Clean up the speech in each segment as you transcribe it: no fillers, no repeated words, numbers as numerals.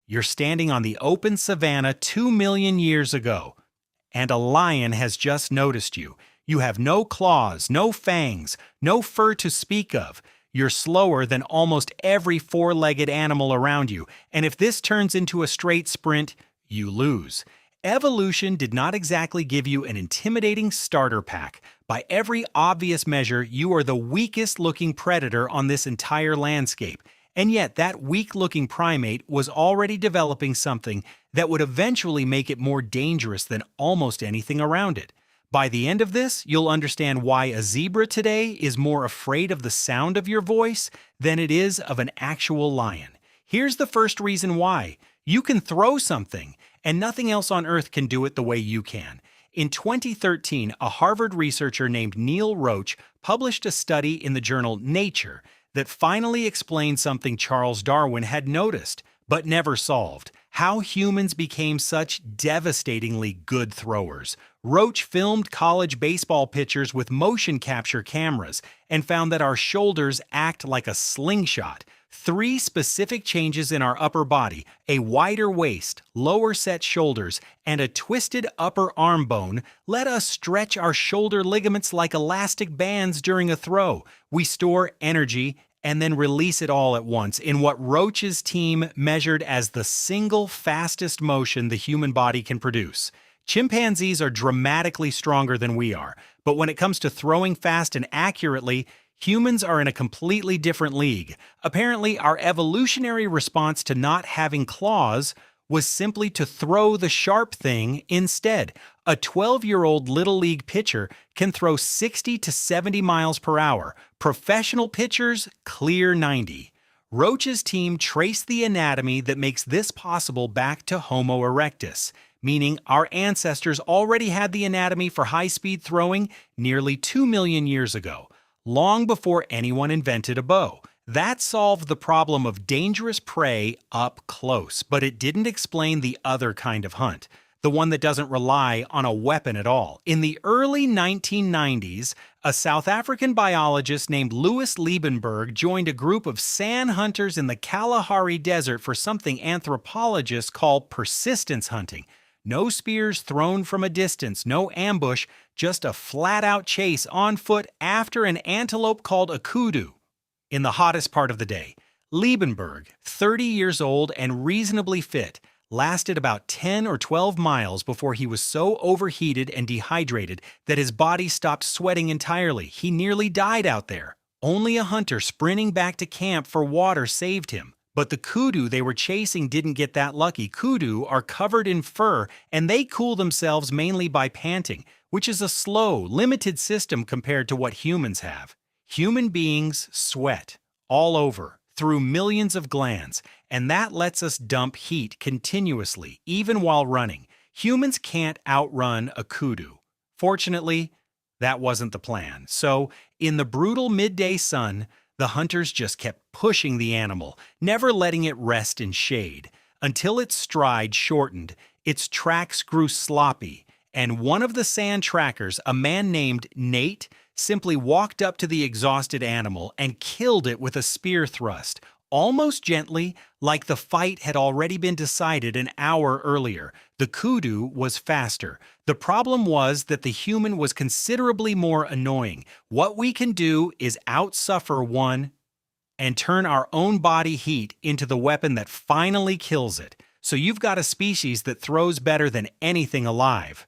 You're standing on the open savanna 2 million years ago, and a lion has just noticed you. You have no claws, no fangs, no fur to speak of. You're slower than almost every four-legged animal around you, and if this turns into a straight sprint, you lose. Evolution did not exactly give you an intimidating starter pack. By every obvious measure, you are the weakest-looking predator on this entire landscape. And yet, that weak-looking primate was already developing something that would eventually make it more dangerous than almost anything around it. By the end of this, you'll understand why a zebra today is more afraid of the sound of your voice than it is of an actual lion. Here's the first reason why. You can throw something, and nothing else on Earth can do it the way you can. In 2013, a Harvard researcher named Neil Roach published a study in the journal Nature that finally explained something Charles Darwin had noticed, but never solved: how humans became such devastatingly good throwers. Roach filmed college baseball pitchers with motion capture cameras and found that our shoulders act like a slingshot. 3 specific changes in our upper body, a wider waist, lower set shoulders, and a twisted upper arm bone, let us stretch our shoulder ligaments like elastic bands during a throw. We store energy and then release it all at once in what Roach's team measured as the single fastest motion the human body can produce. Chimpanzees are dramatically stronger than we are, but when it comes to throwing fast and accurately, humans are in a completely different league. Apparently, our evolutionary response to not having claws was simply to throw the sharp thing instead. A 12-year-old Little League pitcher can throw 60 to 70 miles per hour. Professional pitchers clear 90. Roach's team traced the anatomy that makes this possible back to Homo erectus, meaning our ancestors already had the anatomy for high-speed throwing nearly 2 million years ago, long before anyone invented a bow. That solved the problem of dangerous prey up close, but it didn't explain the other kind of hunt, the one that doesn't rely on a weapon at all. In the early 1990s, a South African biologist named Louis Liebenberg joined a group of sand hunters in the Kalahari Desert for something anthropologists call persistence hunting. No spears thrown from a distance, no ambush, just a flat-out chase on foot after an antelope called a kudu in the hottest part of the day. Liebenberg, 30 years old and reasonably fit, lasted about 10 or 12 miles before he was so overheated and dehydrated that his body stopped sweating entirely. He nearly died out there. Only a hunter sprinting back to camp for water saved him. But the kudu they were chasing didn't get that lucky. Kudu are covered in fur, and they cool themselves mainly by panting, which is a slow, limited system compared to what humans have. Human beings sweat all over, through millions of glands, and that lets us dump heat continuously, even while running. Humans can't outrun a kudu. Fortunately, that wasn't the plan. So, in the brutal midday sun, the hunters just kept pushing the animal, never letting it rest in shade. Until its stride shortened, its tracks grew sloppy, and one of the sand trackers, a man named Nate, simply walked up to the exhausted animal and killed it with a spear thrust, almost gently, like the fight had already been decided an hour earlier. The kudu was faster. The problem was that the human was considerably more annoying. What we can do is outsuffer one and turn our own body heat into the weapon that finally kills it. So you've got a species that throws better than anything alive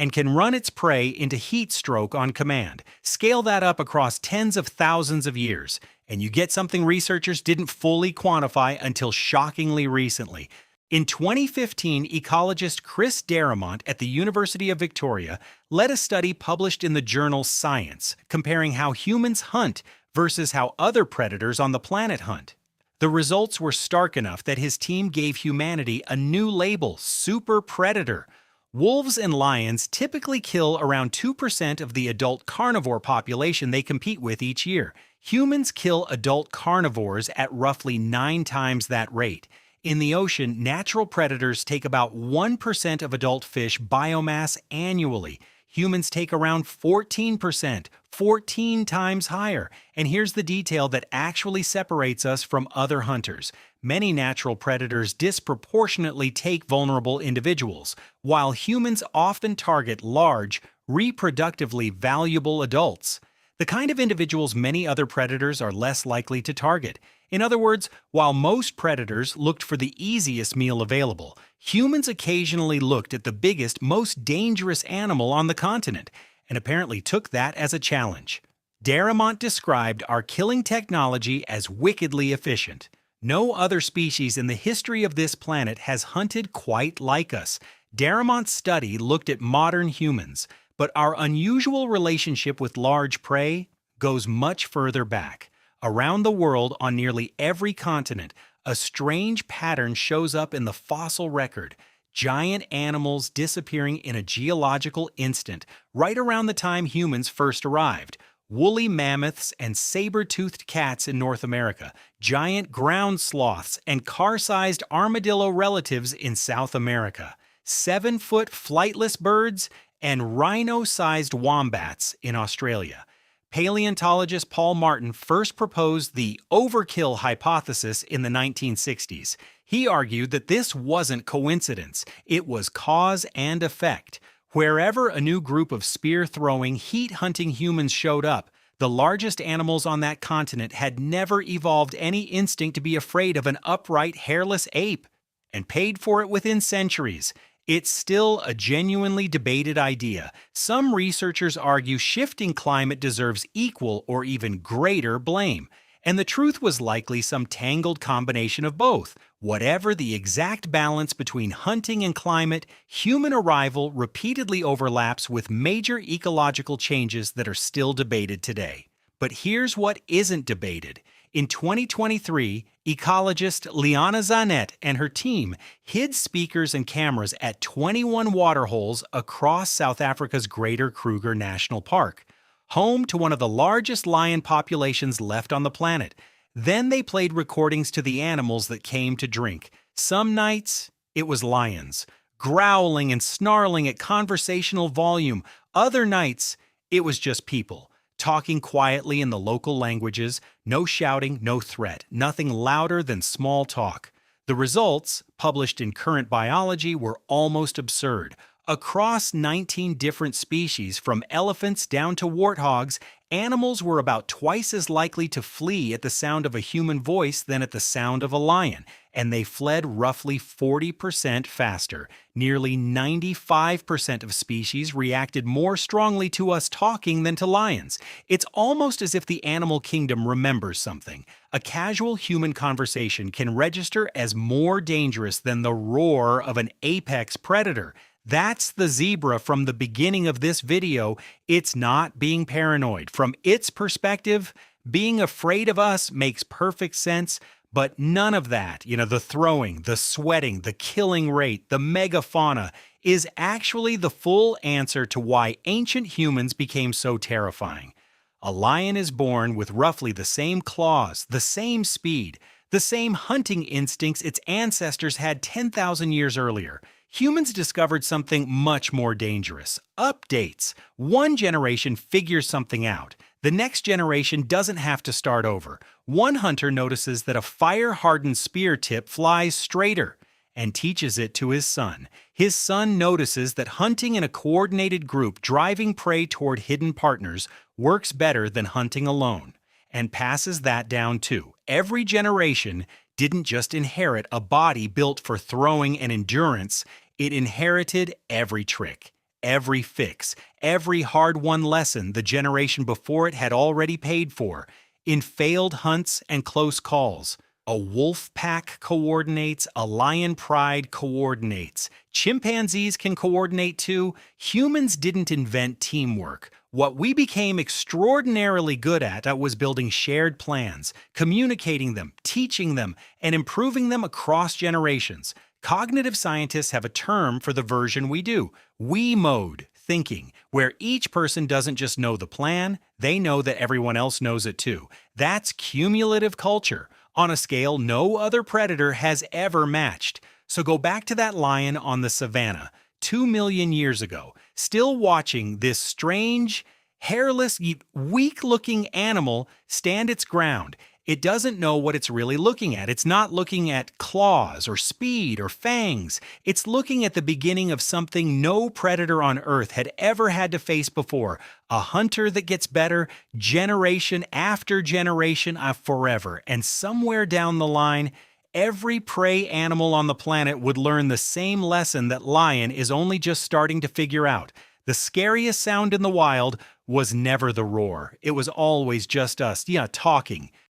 and can run its prey into heat stroke on command. Scale that up across tens of thousands of years, and you get something researchers didn't fully quantify until shockingly recently. In 2015, ecologist Chris Darramont at the University of Victoria led a study published in the journal Science, comparing how humans hunt versus how other predators on the planet hunt. The results were stark enough that his team gave humanity a new label: super predator. Wolves and lions typically kill around 2% of the adult carnivore population they compete with each year. Humans kill adult carnivores at roughly 9 times that rate. In the ocean, natural predators take about 1% of adult fish biomass annually. Humans take around 14%, 14 times higher. And here's the detail that actually separates us from other hunters. many natural predators disproportionately take vulnerable individuals, while humans often target large, reproductively valuable adults, the kind of individuals many other predators are less likely to target. In other words, while most predators looked for the easiest meal available, humans occasionally looked at the biggest, most dangerous animal on the continent, and apparently took that as a challenge. Darrimont described our killing technology as wickedly efficient. No other species in the history of this planet has hunted quite like us. Darrimont's study looked at modern humans, but our unusual relationship with large prey goes much further back. Around the world, on nearly every continent, a strange pattern shows up in the fossil record. Giant animals disappearing in a geological instant, right around the time humans first arrived. Woolly mammoths and saber-toothed cats in North America, giant ground sloths and car-sized armadillo relatives in South America, 7-foot flightless birds, and rhino-sized wombats in Australia. Paleontologist Paul Martin first proposed the overkill hypothesis in the 1960s. He argued that this wasn't coincidence, it was cause and effect. Wherever a new group of spear-throwing, heat-hunting humans showed up, the largest animals on that continent had never evolved any instinct to be afraid of an upright, hairless ape, and paid for it within centuries. It's still a genuinely debated idea. Some researchers argue shifting climate deserves equal or even greater blame. And the truth was likely some tangled combination of both. Whatever the exact balance between hunting and climate, human arrival repeatedly overlaps with major ecological changes that are still debated today. But here's what isn't debated. In 2023, ecologist Liana Zanet and her team hid speakers and cameras at 21 waterholes across South Africa's Greater Kruger National Park, home to one of the largest lion populations left on the planet. Then they played recordings to the animals that came to drink. Some nights, it was lions, growling and snarling at conversational volume. Other nights, it was just people, talking quietly in the local languages, no shouting, no threat, nothing louder than small talk. The results, published in Current Biology, were almost absurd. Across 19 different species, from elephants down to warthogs, animals were about twice as likely to flee at the sound of a human voice than at the sound of a lion, and they fled roughly 40% faster. Nearly 95% of species reacted more strongly to us talking than to lions. It's almost as if the animal kingdom remembers something. A casual human conversation can register as more dangerous than the roar of an apex predator. That's the zebra from the beginning of this video. It's not being paranoid. From its perspective, being afraid of us makes perfect sense, but none of that, the throwing, the sweating, the killing rate, the megafauna, is actually the full answer to why ancient humans became so terrifying. A lion is born with roughly the same claws, the same speed, the same hunting instincts its ancestors had 10,000 years earlier. Humans discovered something much more dangerous. Updates. One generation figures something out. The next generation doesn't have to start over. One hunter notices that a fire-hardened spear tip flies straighter and teaches it to his son. His son notices that hunting in a coordinated group driving prey toward hidden partners works better than hunting alone, and passes that down too. Every generation didn't just inherit a body built for throwing and endurance, it inherited every trick, every fix, every hard-won lesson the generation before it had already paid for. In failed hunts and close calls, a wolf pack coordinates, a lion pride coordinates. Chimpanzees can coordinate too. Humans didn't invent teamwork. What we became extraordinarily good at was building shared plans, communicating them, teaching them, and improving them across generations. Cognitive scientists have a term for the version we do, we mode thinking, where each person doesn't just know the plan, they know that everyone else knows it too. That's cumulative culture, on a scale no other predator has ever matched. So go back to that lion on the savannah, 2 million years ago, still watching this strange, hairless, weak-looking animal stand its ground. It doesn't know what it's really looking at. It's not looking at claws or speed or fangs. It's looking at the beginning of something no predator on Earth had ever had to face before. A hunter that gets better generation after generation of forever. And somewhere down the line, every prey animal on the planet would learn the same lesson that lion is only just starting to figure out. The scariest sound in the wild was never the roar. It was always just us, talking.